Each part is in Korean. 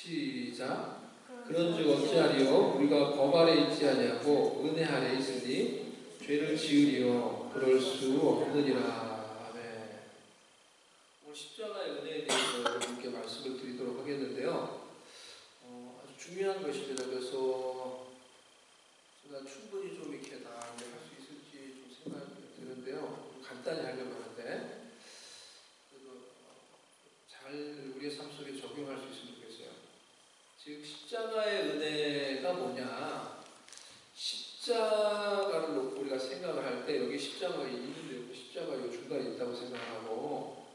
시작. 그런즉 어찌하리요? 우리가 법 아래 있지 아니하고 은혜 아래 있으니 죄를 지으리요? 그럴 수 없느니라. 아멘. 오늘 십자가의 은혜에 대해서 여러분께 말씀을 드리도록 하겠는데요. 아주 중요한 것입니다. 그래서 제가 충분히 좀 이렇게 다 할 수 있을지 좀 생각이 드는데요. 간단히 하려고 하는데 잘 우리의 삶 속에 적용할 수 있으면 좋겠어요. 즉 십자가의 은혜가 뭐냐? 십자가를 놓고 우리가 생각을 할 때 여기 십자가가 있는데 있고 십자가가 중간에 있다고 생각하고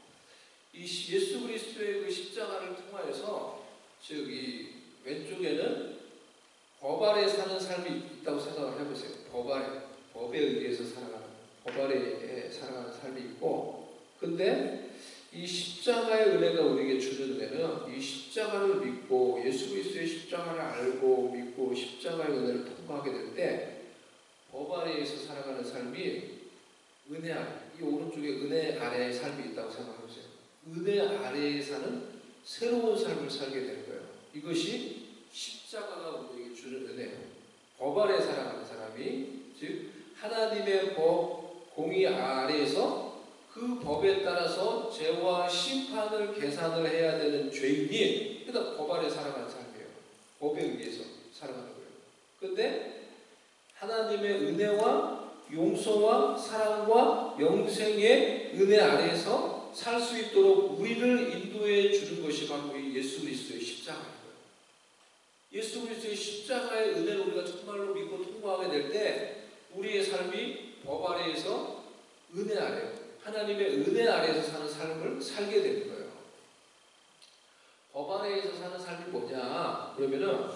이 예수 그리스도의 그 십자가를 통하여서 즉 이 왼쪽에는 법 아래 사는 삶이 있다고 생각을 해보세요. 법 아래, 법에 의해서 살아가는, 법 아래에 살아가는 삶이 있고, 근데 이 십자가의 은혜가 우리에게 주는 은혜는 이 십자가를 믿고 예수 그리스도의 십자가를 알고 믿고 십자가의 은혜를 통과하게 될 때 법 아래에서 살아가는 삶이 은혜 아래, 이 오른쪽에 은혜 아래의 삶이 있다고 생각해보세요. 은혜 아래에 사는 새로운 삶을 살게 되는 거예요. 이것이 십자가가 우리에게 주는 은혜예요. 법 아래 살아가는 사람이, 즉 하나님의 법 공의 아래에서 그 법에 따라서 죄와 심판을 계산을 해야 되는 죄인이, 그러니까 법 아래 살아가는 삶이에요. 법에 의해서 살아가는 거예요. 그런데 하나님의 은혜와 용서와 사랑과 영생의 은혜 아래에서 살 수 있도록 우리를 인도해 주는 것이 바로 이 예수 그리스도의 십자가예요. 예수 그리스도의 십자가의 은혜를 우리가 정말로 믿고 통과하게 될 때 우리의 삶이 법 아래에서 은혜 아래, 하나님의 은혜 아래에서 사는 삶을 살게 되는 거예요. 법 아래에서 사는 삶이 뭐냐? 그러면은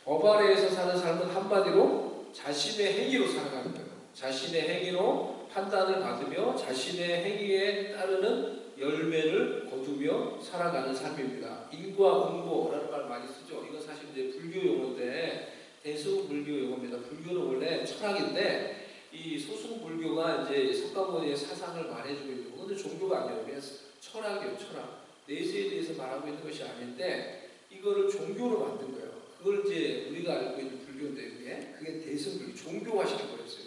법 아래에서 사는 삶은 한마디로 자신의 행위로 살아가는 거예요. 자신의 행위로 판단을 받으며 자신의 행위에 따르는 열매를 거두며 살아가는 삶입니다. 인과응보라는 말 많이 쓰죠. 이건 사실 이제 불교 용어인데 대승불교 용어입니다. 불교는 원래 철학인데 이 소승불교가 이제 석가모니의 사상을 말해주고 있는 거. 근데 종교가 아니에요. 그냥 철학이에요. 철학. 내세에 대해서 말하고 있는 것이 아닌데 이거를 종교로 만든 거예요. 그걸 이제 우리가 알고 있는 불교인데 그게 대승불교, 종교화시켜 버렸어요.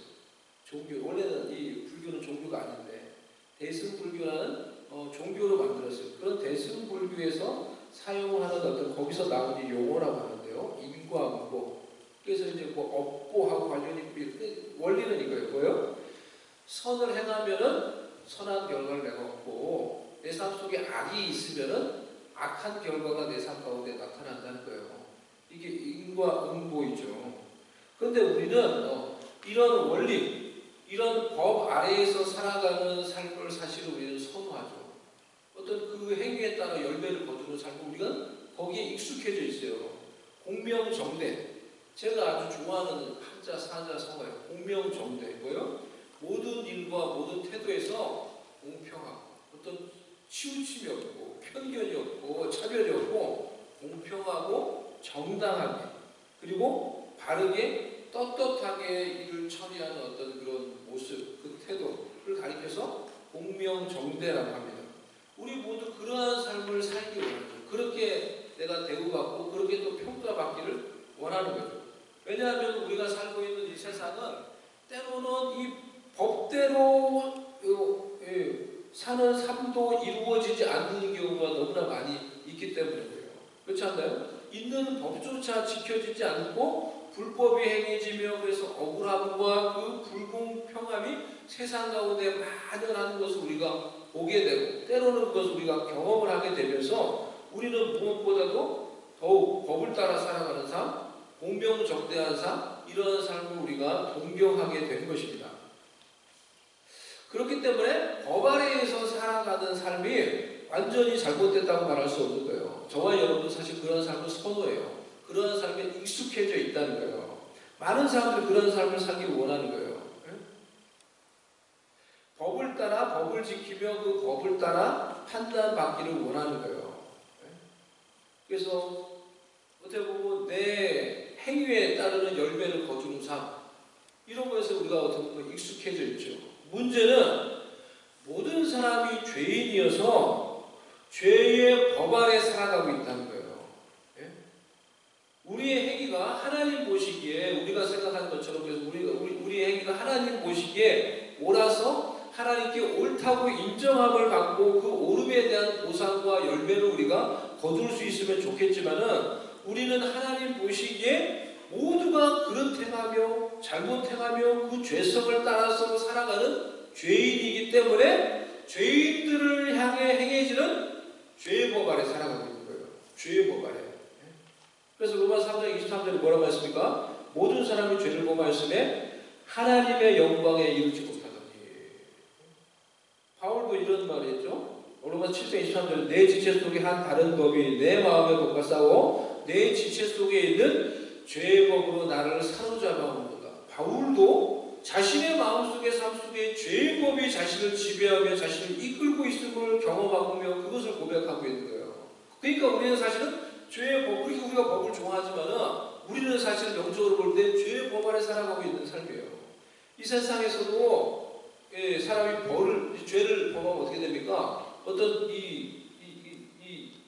종교. 원래는 이 불교는 종교가 아닌데 대승불교라는 종교로 만들었어요. 그런 대승불교에서 사용하는 어떤 거기서 나온 이 용어라고 하는데요. 인과응보. 그래서 이제 뭐 업보하고 관련이 있고 원리는 이거예요. 뭐예요? 선을 행하면은 선한 결과를 내가 얻고 내 삶 속에 악이 있으면은 악한 결과가 내 삶 가운데 나타난다는 거예요. 이게 인과응보이죠. 그런데 우리는 이런 원리, 이런 법 아래에서 살아가는 삶을 사실은 우리는 선호하죠. 어떤 그 행위에 따라 열매를 거두는 삶을 우리가 거기에 익숙해져 있어요. 공명정대. 제가 아주 좋아하는 한자, 사자, 성어예요. 공명정대. 뭐요? 모든 일과 모든 태도에서 공평하고 어떤 치우침이 없고 편견이 없고 차별이 없고 공평하고 정당하게 그리고 바르게 떳떳하게 일을 처리하는 어떤 그런 모습, 그 태도를 가리켜서 공명정대라고 합니다. 우리 모두 그러한 삶을 살기 원하죠. 그렇게 내가 대우받고 그렇게 또 평가받기를 원하는 거죠. 왜냐하면 우리가 살고 있는 이 세상은 때로는 이 법대로 사는 삶도 이루어지지 않는 경우가 너무나 많이 있기 때문이에요. 그렇지 않나요? 있는 법조차 지켜지지 않고 불법이 행해지며 그래서 억울함과 그 불공평함이 세상 가운데 만연하는 것을 우리가 보게 되고 때로는 그것을 우리가 경험을 하게 되면서 우리는 무엇보다도 더욱 법을 따라 살아가는 삶, 공명정대한 삶, 이런 삶을 우리가 동경하게 된 것입니다. 그렇기 때문에 법 아래에서 살아가는 삶이 완전히 잘못됐다고 말할 수 없는 거예요. 저와 여러분도 사실 그런 삶을 선호해요. 그런 삶에 익숙해져 있다는 거예요. 많은 사람들이 그런 삶을 살기 원하는 거예요. 법을 따라 법을 지키며 그 법을 따라 판단받기를 원하는 거예요. 그래서 어떻게 보면 내 행위에 따르는 열매를 거두는 삶, 이런 것에서 우리가 어떻게 보면 익숙해져 있죠. 문제는 모든 사람이 죄인이어서 죄의 법 아래 살아가고 있다는 거예요. 예? 생각하는 것처럼 그래서 우리의 행위가 하나님 보시기에 옳아서 하나님께 옳다고 인정함을 받고 그 옳음에 대한 보상과 열매를 우리가 거둘 수 있으면 좋겠지만은 우리는 하나님 보시기에 모두가 그릇 행하며 잘못 행하며 그 죄성을 따라서 살아가는 죄인이기 때문에 죄인들을 향해 행해지는 죄의 법 아래 살아가고 있는 거예요. 죄의 법 아래. 그래서 로마서 3장 23절에 뭐라고 했습니까? 모든 사람이 죄를 범하였음에 하나님의 영광에 이르지 못하더니. 바울도 이런 말을 했죠. 로마서 7장 23절에 내 지체 속에 한 다른 법이 내 마음의 법과 싸워 내 지체 속에 있는 죄의 법으로 나를 사로잡아오는도다. 바울도 자신의 마음속에 삶 속에 죄의 법이 자신을 지배하며 자신을 이끌고 있음을 경험하며 그것을 고백하고 있는 거예요. 그러니까 우리는 사실은 죄의 법, 그렇게 우리가 법을 좋아하지만은 우리는 사실 영적으로 볼 때 죄의 법 아래 살아가고 있는 삶이에요. 이 세상에서도 사람이 죄를 범하면 어떻게 됩니까? 어떤 이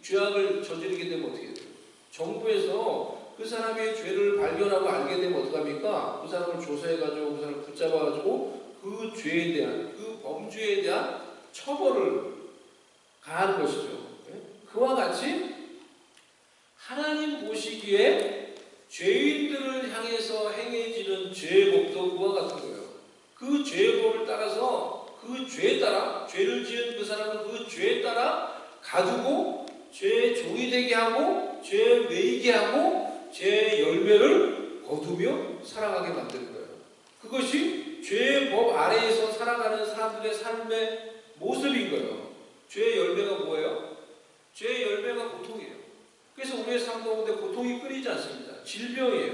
죄악을 저지르게 되면 어떻게 돼요? 정부에서 그 사람의 죄를 발견하고 알게 되면 어떡합니까? 그 사람을 조사해가지고 그 사람을 붙잡아가지고 그 죄에 대한 그 범죄에 대한 처벌을 가하는 것이죠. 그와 같이 하나님 보시기에 죄인들을 향해서 행해지는 죄의 법도 그와 같은 거예요. 그 죄의 법을 따라서 그 죄에 따라 죄를 지은 그 사람은 그 죄에 따라 가두고 죄의 종이 되게 하고 죄에 매이게 하고 죄의 열매를 거두며 살아가게 만드는 거예요. 그것이 죄의 법 아래에서 살아가는 사람들의 삶의 모습인 거예요. 죄의 열매가 뭐예요? 죄의 열매가 고통이에요. 그래서 우리의 삶 가운데 고통이 끊이지 않습니다. 질병이에요.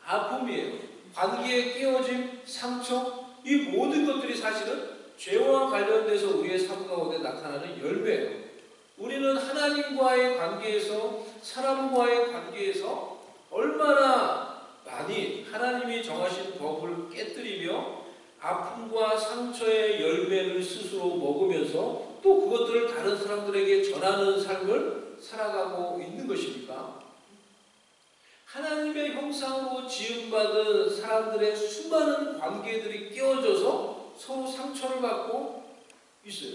아픔이에요. 관계의 깨어짐, 상처, 이 모든 것들이 사실은 죄와 관련돼서 우리의 삶 가운데 나타나는 열매예요. 우리는 하나님과의 관계에서 사람과의 관계에서 얼마나 많이 하나님이 정하신 법을 깨뜨리며 아픔과 상처의 열매를 스스로 먹으면서 또 그것들을 다른 사람들에게 전하는 삶을 살아가고 있는 것입니까? 하나님의 형상으로 지음받은 사람들의 수많은 관계들이 깨어져서 서로 상처를 받고 있어요.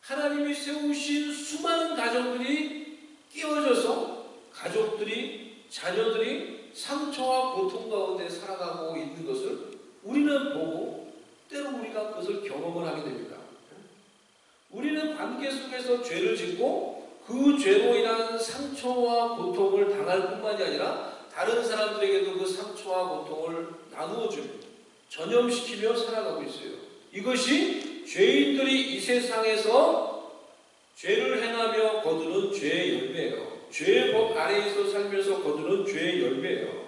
하나님이 세우신 수많은 가정들이 깨어져서 가족들이, 자녀들이 상처와 고통 가운데 살아가고 있는 것을 우리는 보고 때로 우리가 그것을 경험을 하게 됩니다. 우리는 관계 속에서 죄를 짓고 그 죄로 인한 상처와 고통을 당할 뿐만이 아니라 다른 사람들에게도 그 상처와 고통을 나누어주며 전염시키며 살아가고 있어요. 이것이 죄인들이 이 세상에서 죄를 행하며 거두는 죄의 열매예요. 죄의 법 아래에서 살면서 거두는 죄의 열매예요.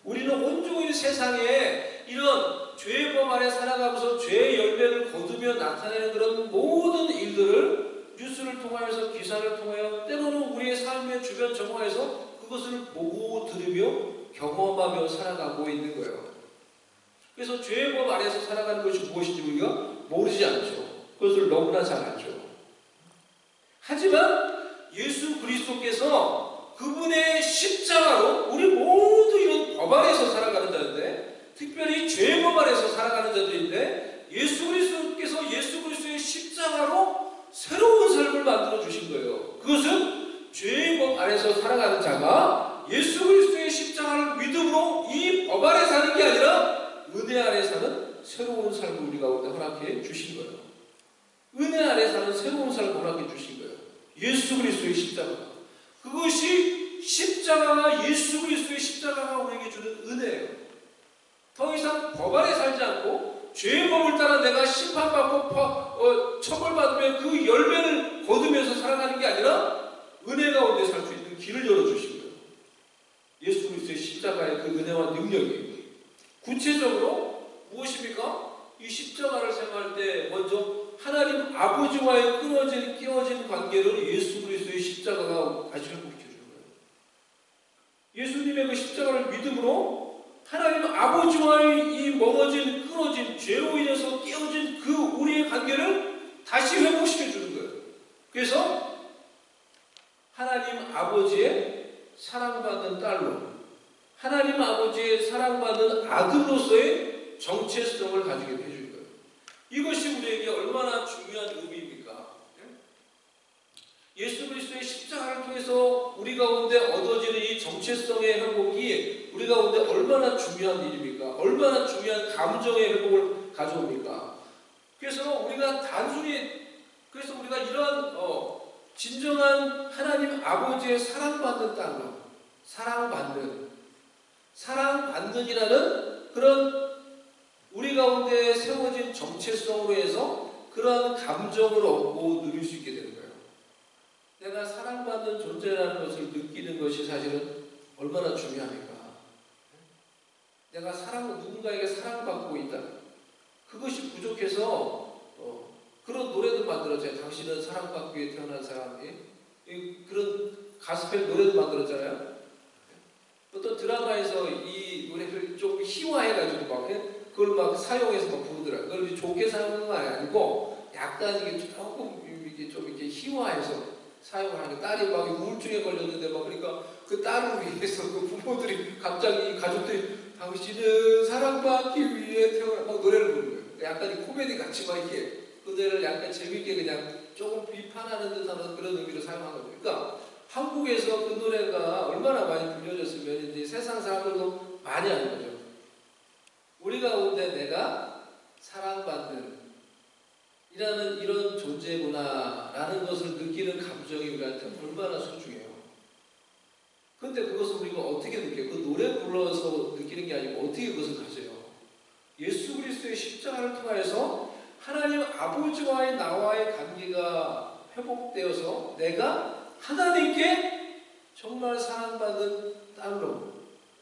우리는 온종일 세상에 이런 죄의 법 아래 살아가면서 죄의 열매를 거두며 나타내는 그런 모든 일들을 뉴스를 통하여서 기사를 통하여 때로는 우리의 삶의 주변 정화에서 그것을 보고 들으며 경험하며 살아가고 있는 거예요. 그래서 죄의 법 아래에서 살아가는 것이 무엇인지 우리가 모르지 않죠. 그것을 너무나 잘 알죠. 하지만 예수 그리스도께서 그분의 십자가로 우리 모두 이런 법 아래에서 살아가는 자인데 특별히 죄의 법 아래에서 살아가는 자들인데 예수 그리스도께서 예수 그리스도의 십자가로 새로운 삶을 만들어 주신 거예요. 그것은 죄의 법 아래서 살아가는 자가 예수 그리스도의 십자가를 믿음으로 이 법 아래 사는 게 아니라 은혜 아래 사는 새로운 삶을 우리 가운데 허락해 주신 거예요. 은혜 아래 사는 새로운 삶을 허락해 주신 거예요. 예수 그리스도의 십자가. 그것이 십자가가 예수 그리스도의 십자가가 우리에게 주는 은혜예요. 더 이상 법 아래 살지 않고 죄의 법을 따라 내가 심판받고 처벌받으며 그 열매를 거두면서 살아가는 게 아니라 은혜 가운데 살 수 있는 길을 열어주신 거예요. 예수 그리스도의 십자가의 그 은혜와 능력이 구체적으로 무엇입니까? 이 십자가를 생각할 때 먼저 하나님 아버지와의 끊어진 끼어진 관계를 예수 그리스도의 십자가가 다시 회복시켜주는 거예요. 예수님의 그 십자가를 믿음으로 하나님 아버지와의 이 멀어진 끊어진 죄로 인해서 깨어진 그 우리의 관계를 다시 회복시켜주는 거예요. 그래서 하나님 아버지의 사랑받는 딸로 하나님 아버지의 사랑받는 아들로서의 정체성을 가지게 해주는 거예요. 이것이 우리에게 얼마나 중요한 의미입니까? 예수 그리스도의 십자가를 통해서 우리 가운데 얻어지는 이 정체성의 회복이 우리 가운데 얼마나 중요한 일입니까? 얼마나 중요한 감정의 회복을 가져옵니까? 그래서 우리가 이러한 진정한 하나님 아버지의 사랑받는 딸로 사랑받는이라는 그런 우리 가운데 세워진 정체성으로 해서 그러한 감정을 얻고 누릴 수 있게 되는 거예요. 내가 사랑받는 존재라는 것을 느끼는 것이 사실은 얼마나 중요합니까? 내가 누군가에게 사랑받고 있다. 그것이 부족해서 그런 노래도 만들었잖아요. 당신은 사랑받기 위해 태어난 사람이 그런 가스펠 노래도 만들었잖아요. 어떤 드라마에서 이 노래를 좀 희화해가지고 그걸 막 사용해서 막 부르더라고요. 그걸 좋게 사용하는 건 아니고 약간 이게 조금 이렇게 희화해서 사용을 하는 딸이 막 우울증에 걸렸는데 막 그러니까 그 딸을 위해서 그 부모들이 갑자기 가족들이 당신은 사랑받기 위해 태어난 막 노래를 부르는 거예요. 약간 이 코미디 같이 막 이렇게 그 노래를 약간 재밌게 그냥 조금 비판하는 듯한 그런 의미로 사용한 거죠. 그러니까 한국에서 그 노래가 얼마나 많이 불려졌으면 이제 세상 사람들도 많이 아는 거죠. 우리 가운데 내가 사랑받는 이런 존재구나라는 것을 느끼는 감정이 우리한테 얼마나 소중해요. 근데 그것을 우리가 어떻게 느껴요? 그 노래 불러서 느끼는 게 아니고 어떻게 그것을 가져요? 예수 그리스도의 십자가를 통해서 하나님 아버지와의 나와의 관계가 회복되어서 내가 하나님께 정말 사랑받은 딸로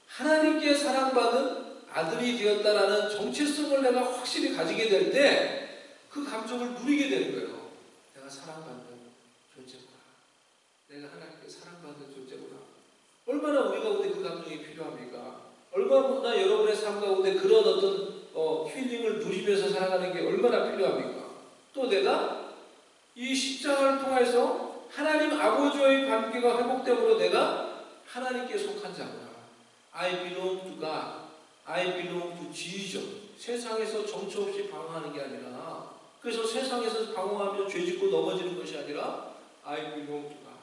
하나님께 사랑받은 아들이 되었다라는 정체성을 내가 확실히 가지게 될 때 그 감정을 누리게 되는 거예요. 내가 사랑받는 존재구나. 내가 하나님께 사랑받는 존재구나. 얼마나 우리 가운데 그 감정이 필요합니까? 얼마나 여러분의 삶 가운데 그런 어떤 힐링을 누리면서 살아가는 게 얼마나 필요합니까? 또 내가 이 십자가를 통해서 하나님 아버지와의 관계가 회복됨으로 내가 하나님께 속한 자구나. I belong to God. I belong to Jesus. 세상에서 정처 없이 방황하는 게 아니라 그래서 세상에서 방황하며 죄짓고 넘어지는 것이 아니라 I belong to God.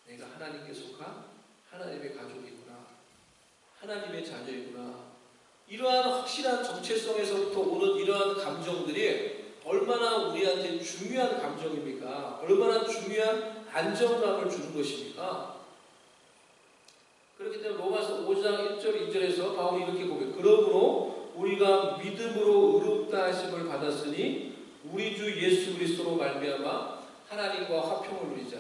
내가 하나님께 속한 하나님의 가족이구나. 하나님의 자녀이구나. 이러한 확실한 정체성에서부터 오는 이러한 감정들이 얼마나 우리한테 중요한 감정입니까? 얼마나 중요한 안정감을 주는 것입니까? 그렇기 때문에 로마서 5장 1절 2절에서 바울이 이렇게 고백해요. 그러므로 우리가 믿음으로 의롭다 하심을 받았으니 우리 주 예수 그리스도로 말미암아 하나님과 화평을 누리자.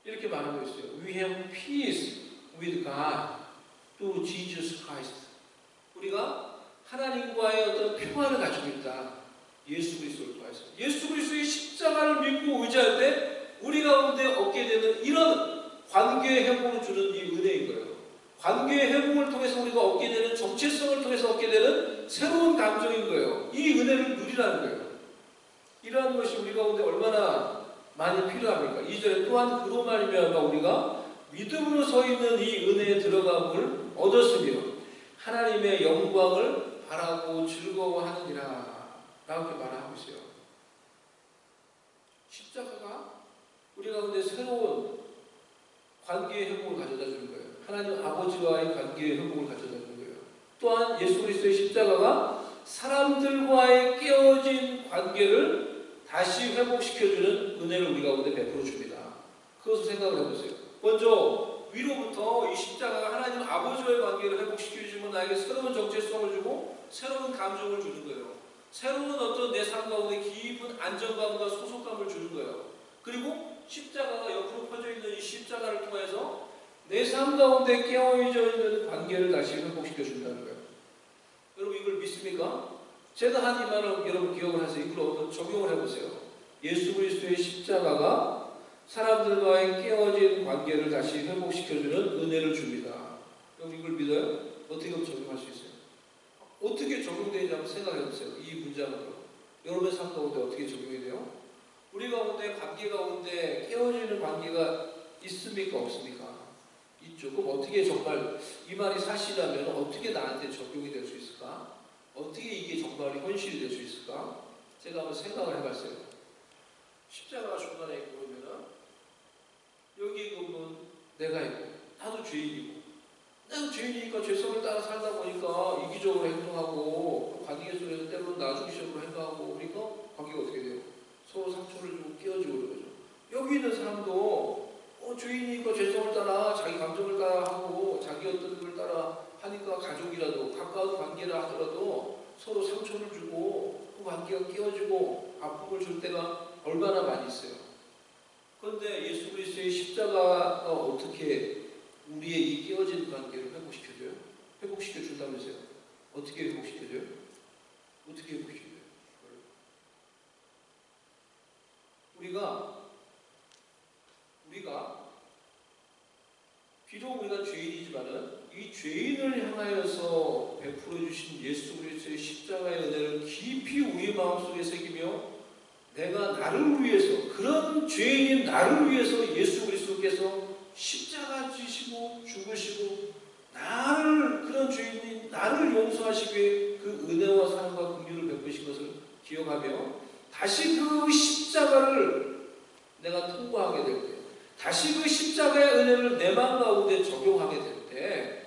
이렇게 말하고 있어요. We have peace with God through Jesus Christ. 우리가 하나님과의 어떤 평화를 가지고 있다. 예수 그리스도를 통해서. 예수 그리스도의 십자가를 믿고 의지할 때 우리 가운데 얻게 되는 이런 관계의 회복을 주는 이 은혜인 거예요. 관계의 회복을 통해서 우리가 얻게 되는 정체성을 통해서 얻게 되는 새로운 감정인 거예요. 이 은혜를 누리라는 거예요. 이러한 것이 우리 가운데 얼마나 많이 필요합니까? 2절에 또한 그로 말미암아 우리가 믿음으로 서 있는 이 은혜에 들어감을 얻었으며 하나님의 영광을 바라고 즐거워하느니라 라고 말하고 있어요. 십자가가 우리 가운데 새로운 관계의 회복을 가져다 주는 거예요. 하나님 아버지와의 관계의 회복을 가져다 주는 거예요. 또한 예수 그리스도의 십자가가 사람들과의 깨어진 관계를 다시 회복시켜주는 은혜를 우리 가운데 베풀어 줍니다. 그것을 생각을 해보세요. 먼저 위로부터 이 십자가가 하나님 아버지와의 관계를 회복시켜주면 나에게 새로운 정체성을 주고 새로운 감정을 주는 거예요. 새로운 어떤 내 삶 가운데 깊은 안정감과 소속감을 주는 거예요. 그리고 십자가가 옆으로 펴져 있는 이 십자가를 통해서 내 삶 가운데 깨어져 있는 관계를 다시 회복시켜 준다는 거예요. 여러분 이걸 믿습니까? 제가 한 이 말을 여러분 기억을 하세요. 이걸 적용을 해보세요. 예수 그리스도의 십자가가 사람들과의 깨어진 관계를 다시 회복시켜주는 은혜를 줍니다. 여러분 이걸 믿어요? 어떻게 적용할 수 있어요? 어떻게 적용되는지 한번 생각해보세요. 이 문장으로 여러분의 삶 가운데 어떻게 적용이 돼요? 우리 가운데 관계 가운데 깨어지는 관계가 있습니까? 없습니까? 있죠. 그럼 어떻게 정말 이 말이 사실이라면 어떻게 나한테 적용이 될 수 있을까? 어떻게 이게 정말 현실이 될 수 있을까? 제가 한번 생각을 해봤어요. 십자가가 중간에 있고 그러면은 여기 보면 내가 있고 나도 죄인이고 나도 죄인이니까 죄성을 따라 살다 보니까 이기적으로 행동하고 관계 속에서 때로는 나중식으로 행동하고 그러니까 관계가 어떻게 돼요? 서로 상처를 주고 끼어지고 그런 거죠. 여기 있는 사람도 죄인이니까 죄성을 따라 자기 감정을 따라 하고 자기 어떤 걸 따라 하니까 가족이라도 가까운 관계라 하더라도 서로 상처를 주고 그 관계가 끼어지고 아픔을 줄 때가 얼마나 많이 있어요. 그런데 예수 그리스도의 십자가가 어떻게 우리의 이 깨어진 관계를 회복시켜줘요? 회복시켜준다면서요? 어떻게 회복시켜줘요? 어떻게 회복시켜줘요? 우리가 비록 우리가 죄인이지만은 이 죄인을 향하여서 베풀어 주신 예수 그리스도의 십자가의 은혜를 깊이 우리 마음속에 새기며 내가 나를 위해서 그런 죄인인 나를 위해서 예수 그리스도께서 십자가 지시고 죽으시고 나를 그런 죄인인 나를 용서하시기 위해 그 은혜와 사랑과 긍휼을 베푸신 것을 기억하며 다시 그 십자가를 내가 통과하게 될 때 다시 그 십자가의 은혜를 내 마음 가운데 적용하게 될 때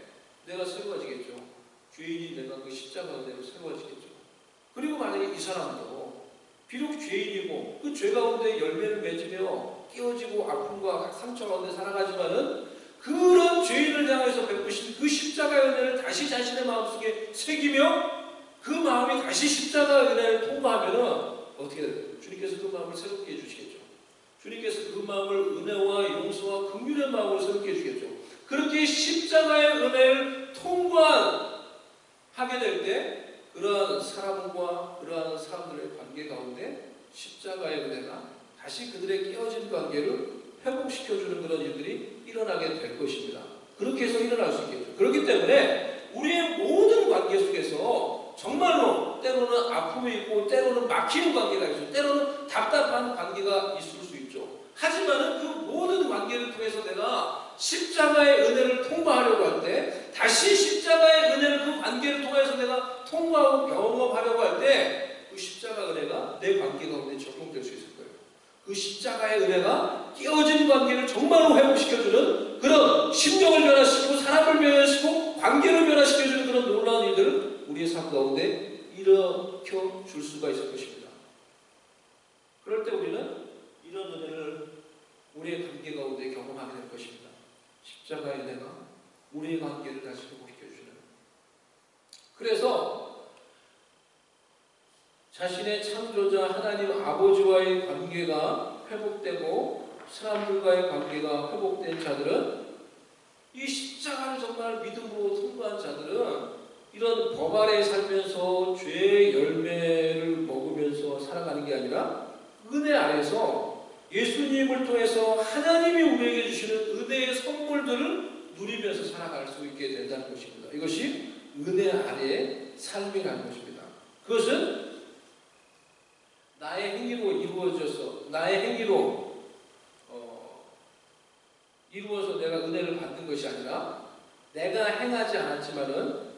내가 새로워지겠죠. 죄인이 내가 그 십자가 은혜로 새로워지겠죠. 그리고 만약에 이 사람도 비록 죄인이고 그 죄 가운데 열매를 맺으며 끼어지고 아픔과 상처 가운데 살아가지만은 그런 죄인을 향해서 베푸신 그 십자가의 은혜를 다시 자신의 마음속에 새기며 그 마음이 다시 십자가의 은혜를 통과하면은 어떻게 될까요? 주님께서 그 마음을 새롭게 해주시겠죠. 주님께서 그 마음을 은혜와 용서와 긍휼의 마음으로 새롭게 해주겠죠. 그렇게 십자가의 은혜를 통과하게 될 때 그러한 사람과 그러한 사람들의 관계 가운데 십자가의 은혜가 다시 그들의 깨어진 관계를 회복시켜주는 그런 일들이 일어나게 될 것입니다. 그렇게 해서 일어날 수 있겠죠. 그렇기 때문에 우리의 모든 관계 속에서 정말로 때로는 아픔이 있고 때로는 막히는 관계가 있고 때로는 답답한 관계가 있을 수 있죠. 하지만은 그 모든 관계를 통해서 내가 십자가의 은혜를 통과하려고 할 때 다시 십자가의 은혜를 그 관계를 통해서 내가 통과하고 경험하려고 할 때 그 십자가 은혜가 내 관계 가운데 적용될 수 있을 거예요. 그 십자가의 은혜가 끼어진 관계를 정말로 회복시켜주는 그런 심령을 변화시키고 사람을 변화시키고 관계를 변화시켜주는 그런 놀라운 일들을 우리의 삶 가운데 일으켜 줄 수가 있을 것입니다. 그럴 때 우리는 이런 은혜를 우리의 관계 가운데 경험하게 될 것입니다. 십자가의 은혜가 우리의 관계를 다시 회복시켜주는. 그래서 자신의 창조자 하나님 아버지와의 관계가 회복되고 사람들과의 관계가 회복된 자들은 이 십자가를 정말 믿음으로 통과한 자들은 이런 법 아래 살면서 죄의 열매를 먹으면서 살아가는 게 아니라 은혜 아래서 예수님을 통해서 하나님이 우리에게 주시는 은혜의 선물들을 누리면서 살아갈 수 있게 된다는 것입니다. 이것이 은혜 아래의 삶이라는 것입니다. 그것은 나의 행위로 이루어져서 나의 행위로 이루어서 내가 은혜를 받는 것이 아니라 내가 행하지 않았지만은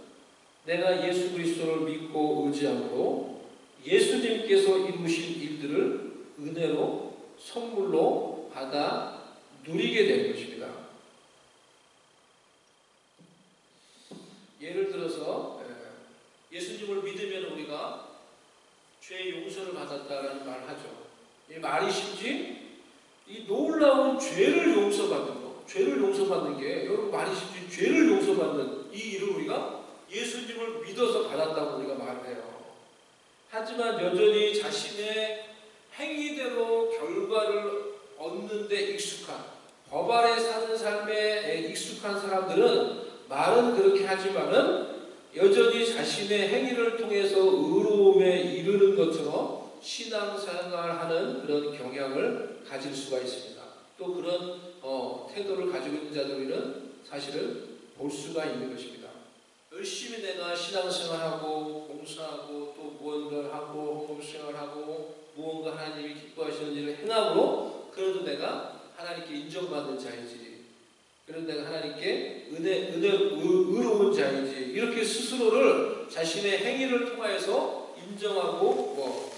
내가 예수 그리스도를 믿고 의지함으로 예수님께서 이루신 일들을 은혜로 선물로 받아 누리게 되는 것입니다. 예를 들어서 예수님을 믿으면 우리가 죄의 용서를 받았다라는 말을 하죠. 이 말이 쉽지? 이 놀라운 죄를 용서받는 거, 죄를 용서받는 게 여러분 말이 쉽지? 죄를 용서받는 이 일을 우리가 예수님을 믿어서 받았다고 우리가 말을 해요. 하지만 여전히 자신의 행위대로 결과를 얻는 데 익숙한 법 아래 사는 삶에 익숙한 사람들은 말은 그렇게 하지만은 여전히 자신의 행위를 통해서 의로움에 이르는 것처럼 신앙생활하는 그런 경향을 가질 수가 있습니다. 또 그런 태도를 가지고 있는 자들은 사실은 볼 수가 있는 것입니다. 열심히 내가 신앙생활하고 봉사하고 또 무언가를 하고 헌금생활하고 무언가 하나님이 기뻐하시는 일을 행함으로 그래도 내가 하나님께 인정받는 자이지 그래서 내가 하나님께 의로운 자이지. 이렇게 스스로를 자신의 행위를 통하여서 인정하고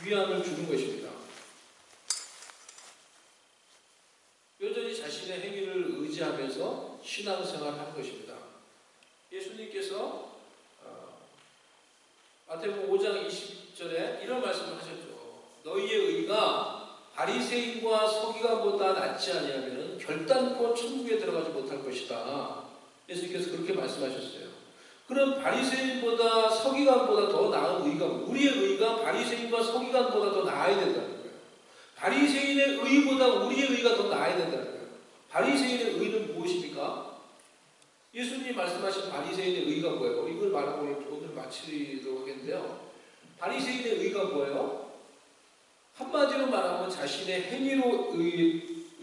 위안을 주는 것입니다. 여전히 자신의 행위를 의지하면서 신앙생활을 하는 것입니다. 예수님께서 마태복음 5장 20절에 이런 말씀을 하셨죠. 너희의 의가 바리새인과 서기관보다 낫지 아니하면 결단코 천국에 들어가지 못할 것이다. 예수님께서 그렇게 말씀하셨어요. 그럼 바리새인보다 서기관보다 더 나은 의가 우리의 의가 바리새인과 서기관보다 더 나아야 된다는 거예요. 바리새인의 의보다 우리의 의가 더 나아야 된다는 거예요. 바리새인의 의는 무엇입니까? 예수님이 말씀하신 바리새인의 의가 뭐예요? 이걸 말하고 오늘 마치도록 하겠는데요. 바리새인의 의가 뭐예요? 한마디로 말하면 자신의 행위로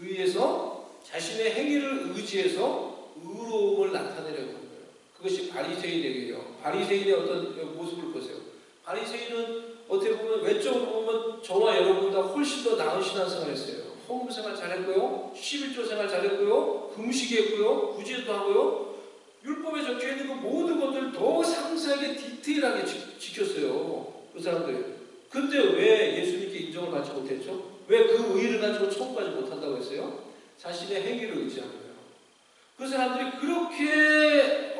의해서 자신의 행위를 의지해서 의로움을 나타내려고 하는 거예요. 그것이 바리새인의 의예요. 바리새인의 어떤 모습을 보세요. 바리새인은 어떻게 보면 외적으로 보면 저와 여러분보다 훨씬 더 나은 신앙생활을 했어요. 헌금 생활 잘했고요. 11조 생활 잘했고요. 금식했고요. 구제도 하고요. 율법에 적혀있는 그 모든 것들을 더 상세하게 디테일하게 지켰어요. 그 사람들. 근데 왜 예수님께 인정을 받지 못했죠? 왜 그 의의를 가지고 천국 가지 못한다고 했어요? 자신의 행위를 의지한 거예요. 그 사람들이 그렇게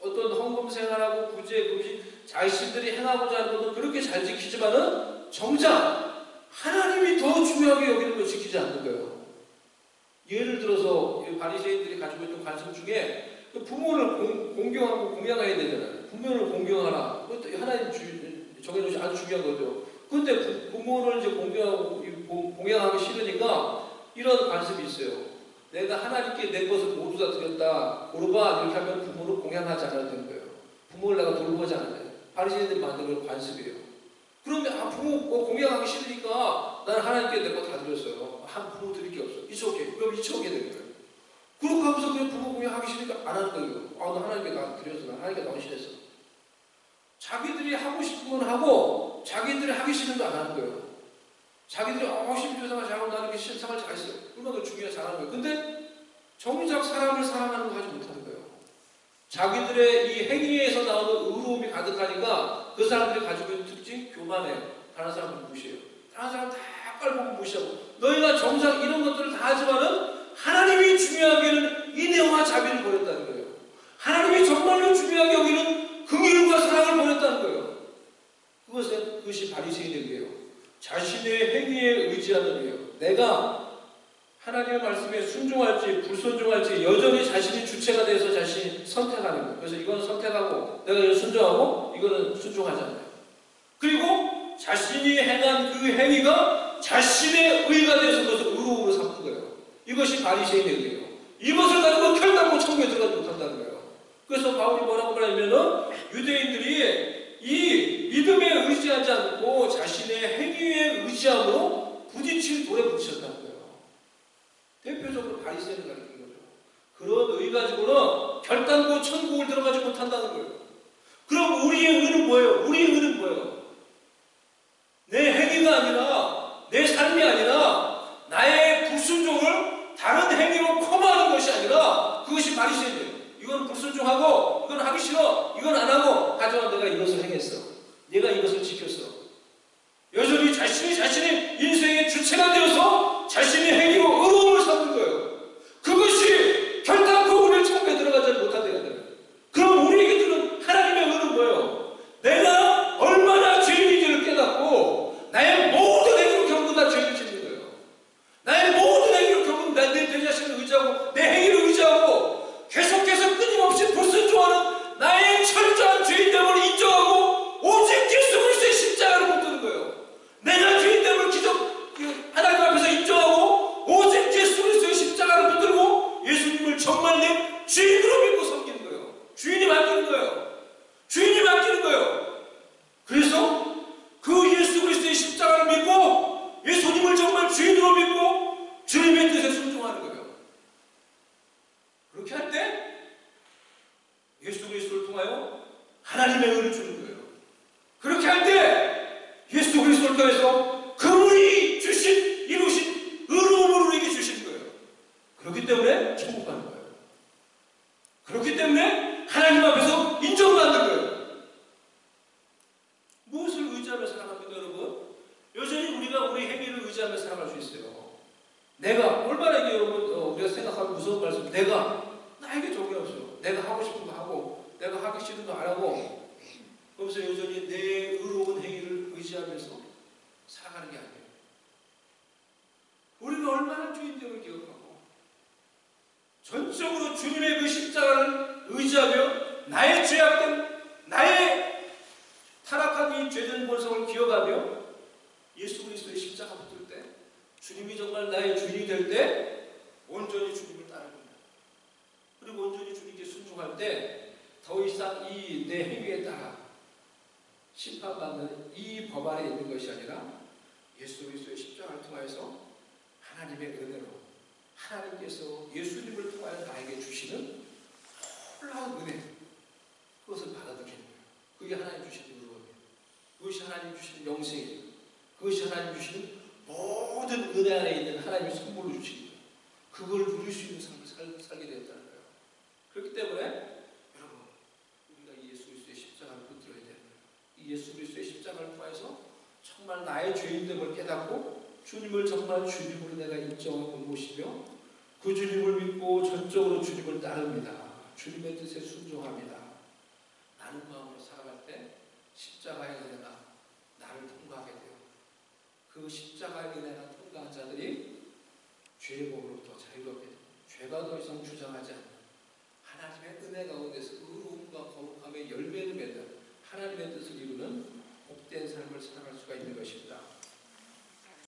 어떤 헌금 생활하고 구제, 금식 자신들이 행하고자 하는 것도 그렇게 잘 지키지만은 정작 하나님이 더 중요하게 여기는 걸 지키지 않는 거예요. 예를 들어서 바리새인들이 가지고 있는 관습 중에 부모를 공경하고 공양해야 되잖아요. 부모를 공경하라. 그것도 하나님 정해놓으신 아주 중요한 거죠. 그런데 부모를 이제 공양하기 싫으니까 이런 관습이 있어요. 내가 하나님께 내 것을 모두 다 드렸다. 고르바 이렇게 하면 부모를 공양하지 않아도 되는 거예요. 부모를 내가 돌보지 않아야 돼요. 바리새인들이 만든 건 관습이에요. 그러면 부모 공양하기 싫으니까 나는 하나님께 내 거 다 드렸어요. 한 부모 드릴 게 없어. 이처오게. 그럼 이처오게 되는 거예요. 그렇게 하면서 그냥 부모 공양하기 싫으니까 안 하는 거예요. 나 하나님께 나 드려서 나 하나님께 나 헌신했어. 자기들이 하고 싶은 건 하고 자기들이 하기 싫은 거 안 하는 거예요. 자기들이 12조 생활 잘하고 나는 이렇게 신생활 잘했어요. 얼마나 중요한 잘하는 거예요. 근데 정작 사람을 사랑하는 거 하지 못하는 거예요. 자기들의 이 행위에서 나오는 의로움이 가득하니까 그 사람들이 가지고 있는 특징 교만해요. 다른 사람들 무시해요. 다른 사람 다 깔보고 무시하고 너희가 정작 이런 것들을 다 하지만은 하나님이 중요하게 여기는 인애와 자비를 보냈다는 거예요. 하나님이 정말로 중요하게 여기는 긍휼과 사랑을 보냈다는 거예요. 그것이 바리새인의 의예요. 자신의 행위에 의지하는 의예요. 내가 하나님의 말씀에 순종할지 불순종할지 여전히 자신이 주체가 돼서 자신이 선택하는 거예요. 그래서 이거는 선택하고 내가 이거 순종하고 이거는 순종하지 않아요. 그리고 자신이 행한 그 행위가 자신의 의가 돼서 그것을 의로움으로 삼는 거예요. 이것이 바리새인의 의예요. 이것을 가지고 결단코 천국에 들어가지 못한다는 거예요. 그래서 바울이 뭐라고 말하냐면은 유대인들이 이 믿음에 의지하지 않고 자신의 행위에 의지함으로 부딪힐 돌에 부딪혔다는 거예요. 대표적으로 바리새인을 가리키는 거죠. 그런 의 가지고는 결단코 천국을 들어가지 못한다는 거예요. 그럼 우리의 의는 뭐예요? 우리의 의는 뭐예요? 내 행위가 아니라 내 삶이 아니라 나의 불순종을 다른 행위로 커버하는 것이 아니라 그것이 바리새인이에요. 이건 불순종하고 이건 하기 싫어. 이건 안 하고 하지만 내가 이것을 행했어. 내가 이것을 지켰어. 여전히 자신의 인생의 주체가 되어서 자신의 행위로 의로움을 삼는 거예요. 그것이 결단코 우리를 천국에 들어가지 못하게 돼요. 그럼 우리에게 주는 하나님의 의는 뭐예요? 내가 얼마나 죄인인지를 깨닫고 나의 모든 행위로 결국 다 죄를 짓는 거예요. 나의 모든 행위로 결국 내 자신을 의지하고 내 행위를 의지하고 계속해서 끊임없이 불순종하는 나의 철저한 죄인됨을 인정하고 오직 예수 그리스도의 십자가를 붙드는 거예요. 내가 죄인됨을 하나님 앞에서 인정하고 오직 예수 그리스도의 십자가를 붙들고 예수님을 정말 내 주인으로 믿고 섬기는 거예요. 주인이 맡기는 거예요. 주인이 맡기는 거예요. 그래서 그 예수 그리스도의 십자가를 믿고 예수님을 정말 주인으로 믿고 주님의 뜻에 순종하는 거예요. 그렇게 할 때 예수 그리스도를 통하여 하나님의 의를 주는 거예요. 그렇게 할 때 예수 그리스도를 통해서 그분이 이루신 의로움을 우리에게 주시는 거예요. 그렇기 의지하며 살아갑니다, 여러분. 여전히 우리가 우리 행위를 의지하며 살아갈 수 있어요. 내가 얼마나 이게 여러분 우리가 생각하면 무서운 말씀. 내가 나에게 적이 없어요. 내가 하고 싶은 거 하고 내가 하기 싫은 거 안 하고 그러면서 여전히 내 의로운 행위를 의지하면서 살아가는 게 아니에요. 우리가 얼마나 주인됨을 기억하고 전적으로 주님의 그 십자가를 의지하며 나의 죄악된 나의 타락한 이 죄된 본성을 기억하며 예수 그리스도의 십자가 붙들 때 주님이 정말 나의 주인이 될 때 온전히 주님을 따릅니다. 그리고 온전히 주님께 순종할 때 더 이상 이 내 행위에 따라 심판받는 이 법 아래 있는 것이 아니라 예수 그리스도의 십자가를 통하여서 하나님의 은혜로 하나님께서 예수님을 통하여 나에게 주시는 놀라운 은혜 그것을 받아들이는 거예요. 그게 하나님 주시는 은혜예요. 그것이 하나님 주시는 영생이에요. 그것이 하나님 주시는 모든 은혜 안에 있는 하나님의 선물로 주시는 거예요. 그걸 누릴 수 있는 삶을 살게 되었다는 거예요. 그렇기 때문에 여러분 우리가 이 예수 그리스도의 십자가를 붙들어야 되는 거예요. 이 예수 그리스도의 십자가를 통해서 정말 나의 죄인됨을 깨닫고 주님을 정말 주님으로 내가 인정하고 모시며 그 주님을 믿고 전적으로 주님을 따릅니다. 주님의 뜻에 순종합니다. 나는 마음으로 살아갈 때 십자가의 은혜가 나를 통과하게 돼요. 그 십자가의 은혜가 통과한 자들이 죄의 법으로부터 자유롭게 됩니다. 죄가 더 이상 주장하지 않는 하나님의 은혜 가운데서 의로움과 거룩함의 열매를 맺는 하나님의 뜻을 이루는